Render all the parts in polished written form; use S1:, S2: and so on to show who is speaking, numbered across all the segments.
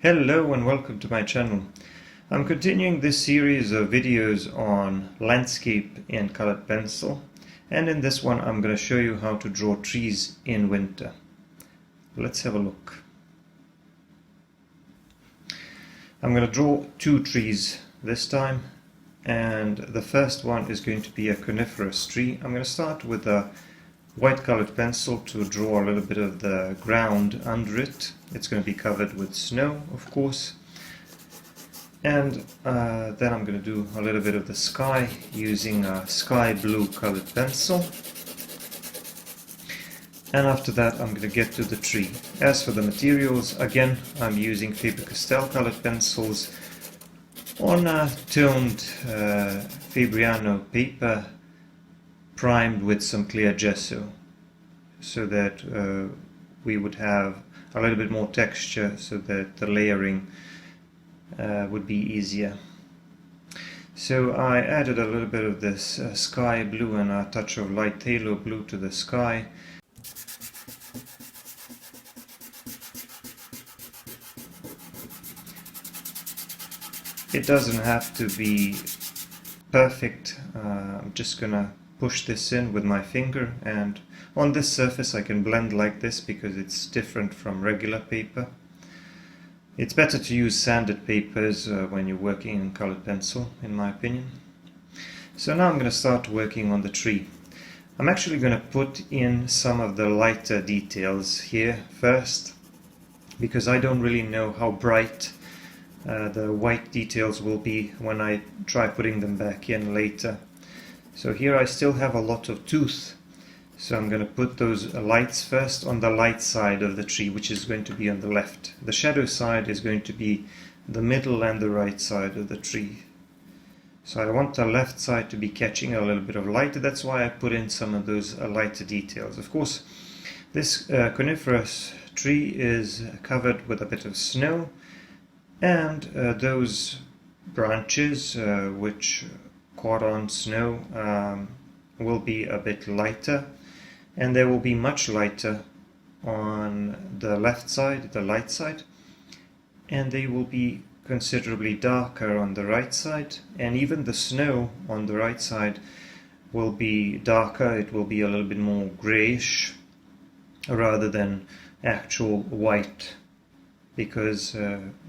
S1: Hello and welcome to my channel. I'm continuing this series of videos on landscape in colored pencil, and in this one I'm going to show you how to draw trees in winter. Let's have a look. I'm going to draw two trees this time, and the first one is going to be a coniferous tree. I'm going to start with a white colored pencil to draw a little bit of the ground under it. It's going to be covered with snow, of course, and then I'm going to do a little bit of the sky using a sky blue colored pencil, and after that I'm going to get to the tree. As for the materials, again I'm using Faber-Castell colored pencils on a toned Fabriano paper primed with some clear gesso, so that we would have a little bit more texture, so that the layering would be easier. So I added a little bit of this sky blue and a touch of light phthalo blue to the sky. It doesn't have to be perfect. I'm just gonna push this in with my finger, and on this surface I can blend like this because it's different from regular paper. It's better to use sanded papers when you're working in colored pencil, in my opinion. So now I'm going to start working on the tree. I'm actually going to put in some of the lighter details here first, because I don't really know how bright the white details will be when I try putting them back in later. So here I still have a lot of tooth, so I'm going to put those lights first on the light side of the tree, which is going to be on the left. The shadow side is going to be the middle and the right side of the tree. So I want the left side to be catching a little bit of light. That's why I put in some of those lighter details. Of course, this coniferous tree is covered with a bit of snow, and those branches which caught on snow will be a bit lighter, and they will be much lighter on the left side, the light side, and they will be considerably darker on the right side, and even the snow on the right side will be darker. It will be a little bit more grayish rather than actual white, because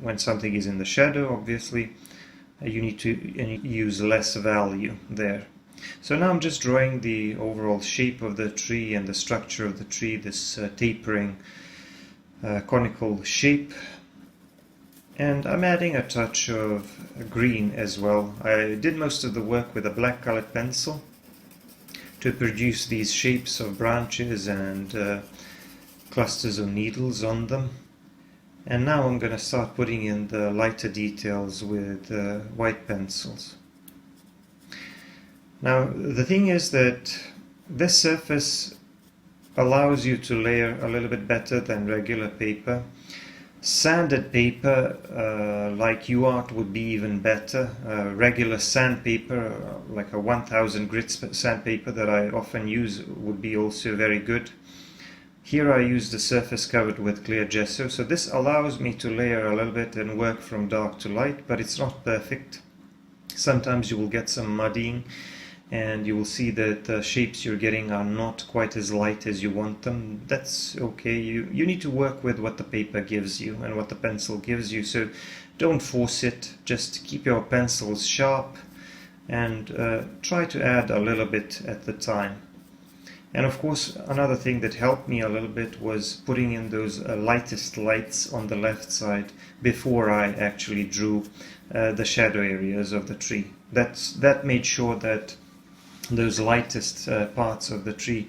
S1: when something is in the shadow, obviously you need to use less value there. So now I'm just drawing the overall shape of the tree and the structure of the tree, this tapering conical shape. And I'm adding a touch of green as well. I did most of the work with a black colored pencil to produce these shapes of branches and clusters of needles on them. And now I'm going to start putting in the lighter details with white pencils. Now the thing is that this surface allows you to layer a little bit better than regular paper. Sanded paper like UArt would be even better. Regular sandpaper, like a 1000 grit sandpaper that I often use, would be also very good. Here I use the surface covered with clear gesso, so this allows me to layer a little bit and work from dark to light, but it's not perfect. Sometimes you will get some muddying, and you will see that the shapes you're getting are not quite as light as you want them. That's okay. You need to work with what the paper gives you and what the pencil gives you, so don't force it. Just keep your pencils sharp and try to add a little bit at the time. And of course, another thing that helped me a little bit was putting in those lightest lights on the left side before I actually drew the shadow areas of the tree. That made sure that those lightest parts of the tree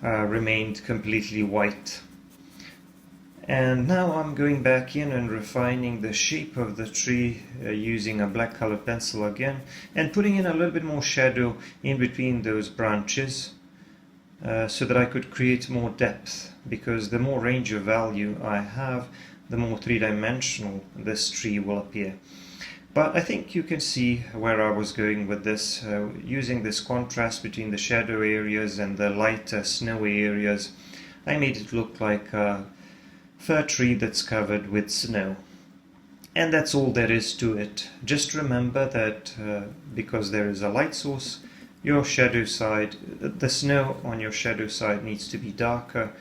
S1: remained completely white. And now I'm going back in and refining the shape of the tree using a black colored pencil again, and putting in a little bit more shadow in between those branches, so that I could create more depth, because the more range of value I have, the more three-dimensional this tree will appear. But I think you can see where I was going with this, using this contrast between the shadow areas and the lighter snowy areas. I made it look like a fir tree that's covered with snow. And that's all there is to it. Just remember that because there is a light source, your shadow side, the snow on your shadow side needs to be darker,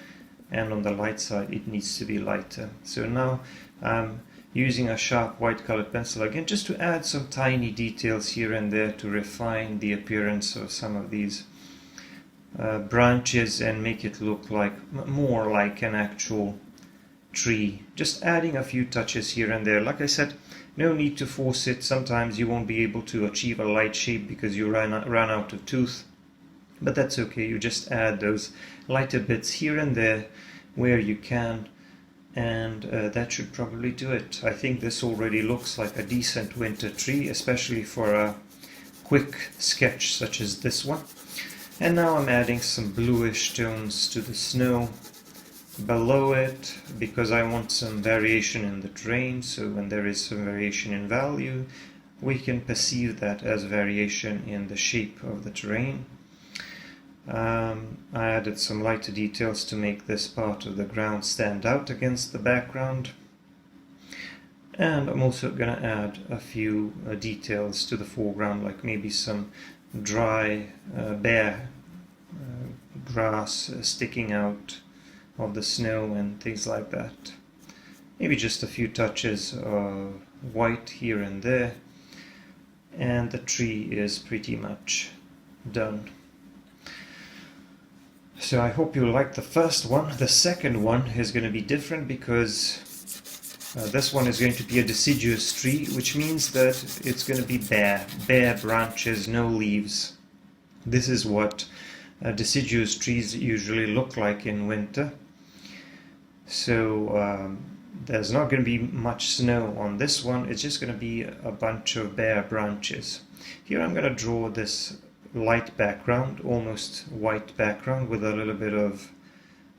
S1: and on the light side it needs to be lighter. So now I'm using a sharp white colored pencil again just to add some tiny details here and there to refine the appearance of some of these branches and make it look like more like an actual tree. Just adding a few touches here and there. Like I said, no need to force it. Sometimes you won't be able to achieve a light shape because you run out of tooth, but that's okay. You just add those lighter bits here and there where you can, and that should probably do it. I think this already looks like a decent winter tree, especially for a quick sketch such as this one. And now I'm adding some bluish tones to the snow below it because I want some variation in the terrain. So when there is some variation in value, we can perceive that as variation in the shape of the terrain. I added some lighter details to make this part of the ground stand out against the background. And I'm also going to add a few details to the foreground, like maybe some dry, bare grass sticking out of the snow and things like that. Maybe just a few touches of white here and there, and the tree is pretty much done. So I hope you like the first one. The second one is going to be different because this one is going to be a deciduous tree, which means that it's going to be bare branches, no leaves. This is what deciduous trees usually look like in winter. So there's not going to be much snow on this one. It's just going to be a bunch of bare branches. Here I'm going to draw this light background, almost white background with a little bit of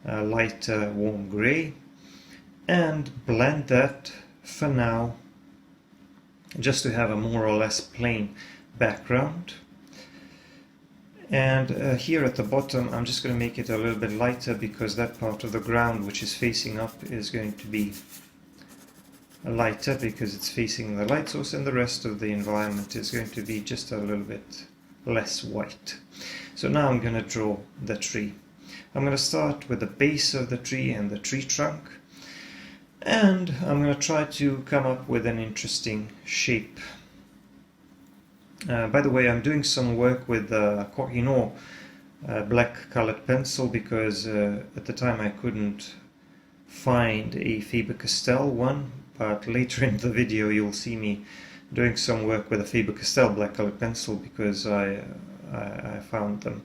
S1: light warm gray, and blend that for now just to have a more or less plain background. And here at the bottom I'm just going to make it a little bit lighter because that part of the ground which is facing up is going to be lighter because it's facing the light source, and the rest of the environment is going to be just a little bit less white. So now I'm going to draw the tree. I'm going to start with the base of the tree and the tree trunk, and I'm going to try to come up with an interesting shape. By the way, I'm doing some work with Kohinoor black colored pencil because at the time I couldn't find a Faber-Castell one, but later in the video you'll see me doing some work with a Faber-Castell black colored pencil because I found them.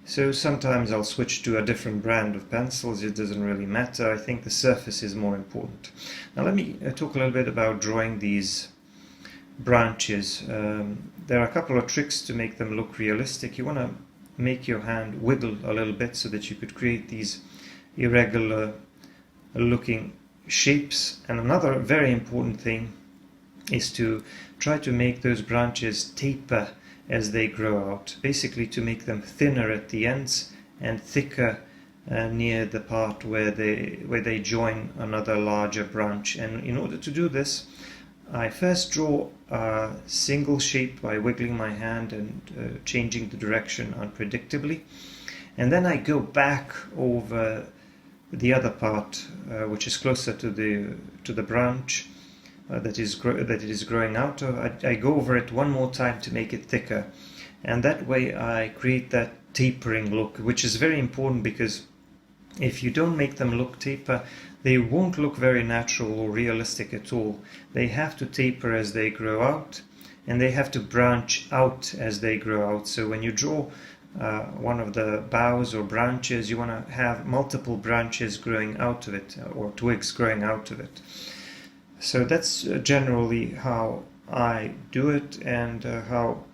S1: So sometimes I'll switch to a different brand of pencils. It doesn't really matter. I think the surface is more important. Now let me talk a little bit about drawing these branches. There are a couple of tricks to make them look realistic. You want to make your hand wiggle a little bit so that you could create these irregular looking shapes. And another very important thing is to try to make those branches taper as they grow out, basically to make them thinner at the ends and thicker near the part where they join another larger branch. And in order to do this, I first draw a single shape by wiggling my hand and changing the direction unpredictably, and then I go back over the other part which is closer to the branch that it is growing out of. I go over it one more time to make it thicker, and that way I create that tapering look, which is very important because if you don't make them look taper, they won't look very natural or realistic at all. They have to taper as they grow out, and they have to branch out as they grow out. So when you draw one of the boughs or branches, you want to have multiple branches growing out of it, or twigs growing out of it. So that's generally how I do it, and how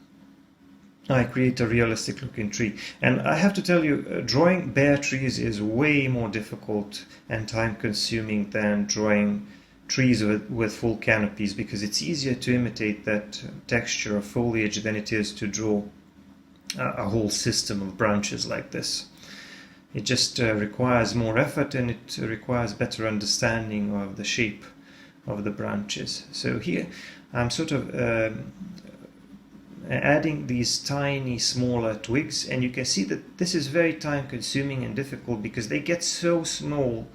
S1: I create a realistic looking tree. And I have to tell you, drawing bare trees is way more difficult and time consuming than drawing trees with full canopies, because it's easier to imitate that texture of foliage than it is to draw a whole system of branches like this. It just requires more effort, and it requires better understanding of the shape of the branches. So here I'm sort of adding these tiny smaller twigs, and you can see that this is very time consuming and difficult because they get so small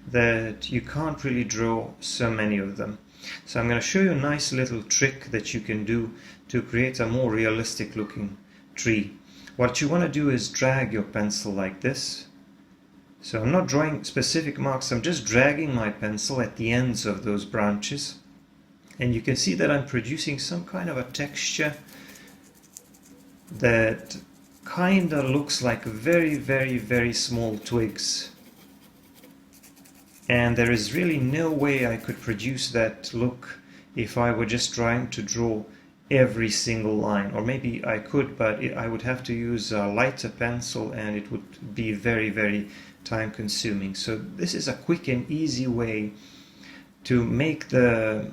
S1: that you can't really draw so many of them. So I'm going to show you a nice little trick that you can do to create a more realistic looking tree. What you want to do is drag your pencil like this. So I'm not drawing specific marks, I'm just dragging my pencil at the ends of those branches, and you can see that I'm producing some kind of a texture that kind of looks like very small twigs. And there is really no way I could produce that look if I were just trying to draw every single line. Or maybe I could, but I would have to use a lighter pencil and it would be very time consuming. So this is a quick and easy way to make the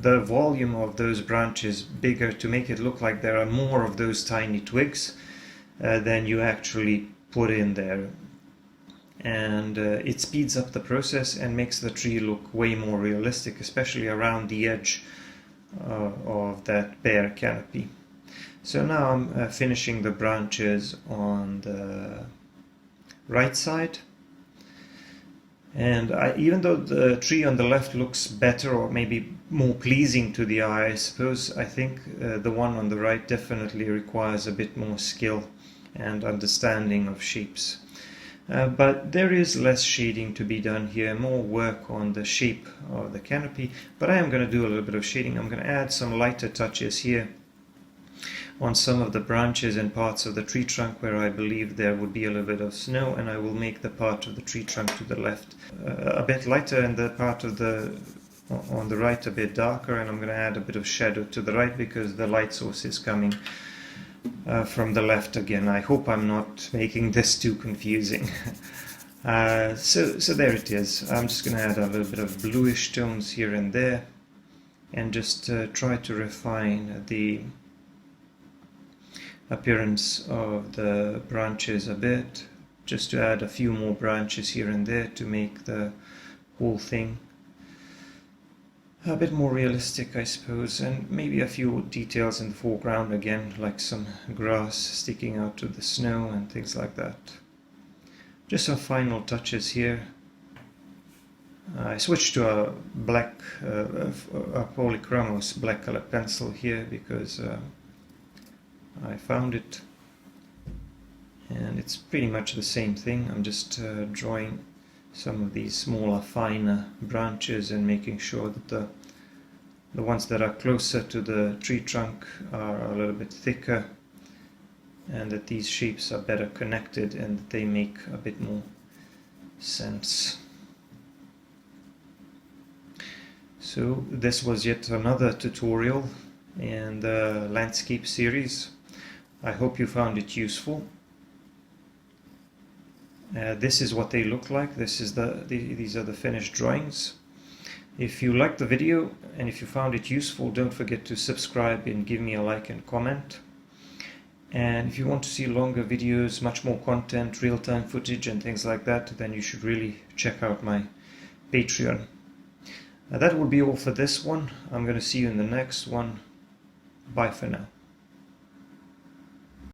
S1: volume of those branches bigger, to make it look like there are more of those tiny twigs than you actually put in there. And it speeds up the process and makes the tree look way more realistic, especially around the edge of that bare canopy. So now I'm finishing the branches on the right side, and even though the tree on the left looks better or maybe more pleasing to the eye, I suppose, I think the one on the right definitely requires a bit more skill and understanding of shapes. But there is less shading to be done here, more work on the shape of the canopy, but I am going to do a little bit of shading. I'm going to add some lighter touches here on some of the branches and parts of the tree trunk where I believe there would be a little bit of snow, and I will make the part of the tree trunk to the left a bit lighter and the part of the on the right a bit darker, and I'm going to add a bit of shadow to the right because the light source is coming from the left again. I hope I'm not making this too confusing. So there it is. I'm just going to add a little bit of bluish tones here and there and just try to refine the appearance of the branches a bit, just to add a few more branches here and there to make the whole thing a bit more realistic, I suppose, and maybe a few details in the foreground again, like some grass sticking out of the snow and things like that. Just some final touches here. I switched to a black, a Polychromos black color pencil here because I found it, and it's pretty much the same thing. I'm just drawing some of these smaller, finer branches and making sure that the ones that are closer to the tree trunk are a little bit thicker, and that these shapes are better connected and that they make a bit more sense. So this was yet another tutorial in the landscape series. I hope you found it useful. This is what they look like. This is these are the finished drawings. If you liked the video and if you found it useful, don't forget to subscribe and give me a like and comment. And if you want to see longer videos, much more content, real-time footage and things like that, then you should really check out my Patreon. That will be all for this one. I'm going to see you in the next one. Bye for now.